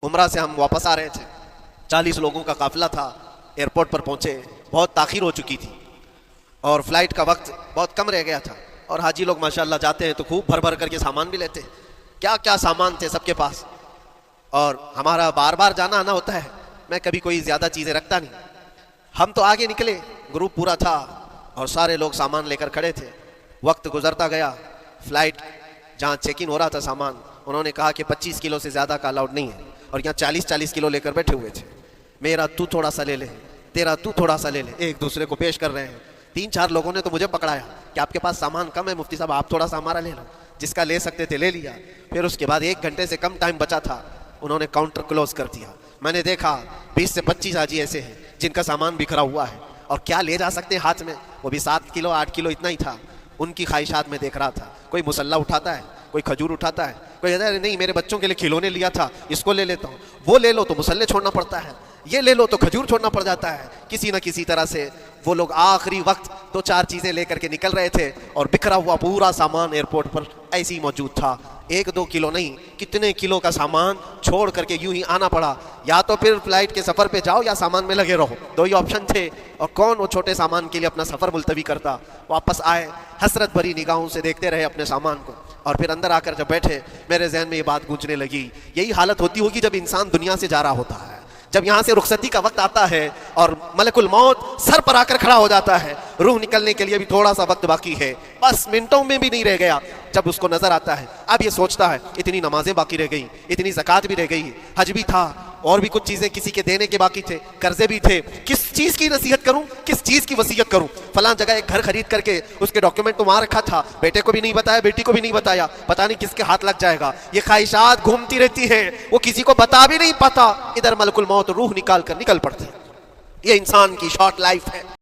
उमरा से हम वापस आ रहे थे, 40 लोगों का काफिला था। एयरपोर्ट पर पहुंचे, बहुत ताखीर हो चुकी थी और फ्लाइट का वक्त बहुत कम रह गया था। और हाजी लोग माशाल्लाह जाते हैं तो खूब भर भर करके सामान भी लेते हैं, क्या क्या सामान थे सबके पास। और हमारा बार बार जाना आना होता है, मैं कभी कोई ज़्यादा चीज़ें रखता नहीं। हम तो आगे निकले, ग्रुप पूरा था और सारे लोग सामान लेकर खड़े थे। वक्त गुजरता गया, फ्लाइट जहाँ चेक इन हो रहा था सामान, उन्होंने कहा कि 25 किलो से ज़्यादा का अलाउड नहीं है। और यहाँ 40-40 किलो लेकर बैठे हुए थे। मेरा तू थोड़ा सा ले ले, तेरा तू थोड़ा सा ले ले, एक दूसरे को पेश कर रहे हैं। 3-4 लोगों ने तो मुझे पकड़ाया कि आपके पास सामान कम है मुफ्ती साहब, आप थोड़ा सा हमारा ले लो। जिसका ले सकते थे ले लिया। फिर उसके बाद 1 घंटे से कम टाइम बचा था, उन्होंने काउंटर क्लोज कर दिया। मैंने देखा 20 से 25 हाजी ऐसे हैं जिनका सामान बिखरा हुआ है और क्या ले जा सकते हैं हाथ में, वो भी 7 किलो 8 किलो इतना ही था। उनकी ख्वाहिशात में देख रहा था, कोई मुसल्ला उठाता है, कोई खजूर उठाता है, कोई कहता है नहीं मेरे बच्चों के लिए खिलौने लिया था इसको ले लेता हूँ। वो ले लो तो मुसल्ले छोड़ना पड़ता है, ये ले लो तो खजूर छोड़ना पड़ जाता है। किसी न किसी तरह से वो लोग आखिरी वक्त 2-4 चीज़ें लेकर के निकल रहे थे और बिखरा हुआ पूरा सामान एयरपोर्ट पर ऐसे ही मौजूद था। 1-2 किलो नहीं, कितने किलो का सामान छोड़ करके यूं ही आना पड़ा। या तो फिर फ्लाइट के सफ़र पे जाओ या सामान में लगे रहो, 2 ही ऑप्शन थे। और कौन वो छोटे सामान के लिए अपना सफ़र मुलतवी करता। वापस आए, हसरत भरी निगाहों से देखते रहे अपने सामान को। और फिर अंदर आकर जब बैठे, मेरे जहन में ये बात गूंजने लगी, यही हालत होती होगी जब इंसान दुनिया से जा रहा होता है, जब यहाँ से रुखसती का वक्त आता है और मलकुल मौत सर पर आकर खड़ा हो जाता है। रूह निकलने के लिए भी थोड़ा सा वक्त बाकी है, बस मिनटों में भी नहीं रह गया। जब उसको नजर आता है, अब ये सोचता है इतनी नमाजें बाकी रह गई, इतनी ज़कात भी रह गई, हज भी था और भी कुछ चीज़ें किसी के देने के बाकी थे, कर्जे भी थे। किस चीज़ की नसीहत करूं, किस चीज़ की वसीयत करूं। फलां जगह एक घर खरीद करके उसके डॉक्यूमेंट तो वहां रखा था, बेटे को भी नहीं बताया, बेटी को भी नहीं बताया, पता नहीं किसके हाथ लग जाएगा। ये ख्वाहिशात घूमती रहती है, वो किसी को बता भी नहीं पाता। इधर मलकुल मौत रूह निकाल कर निकल पड़ती है। ये इंसान की शॉर्ट लाइफ है।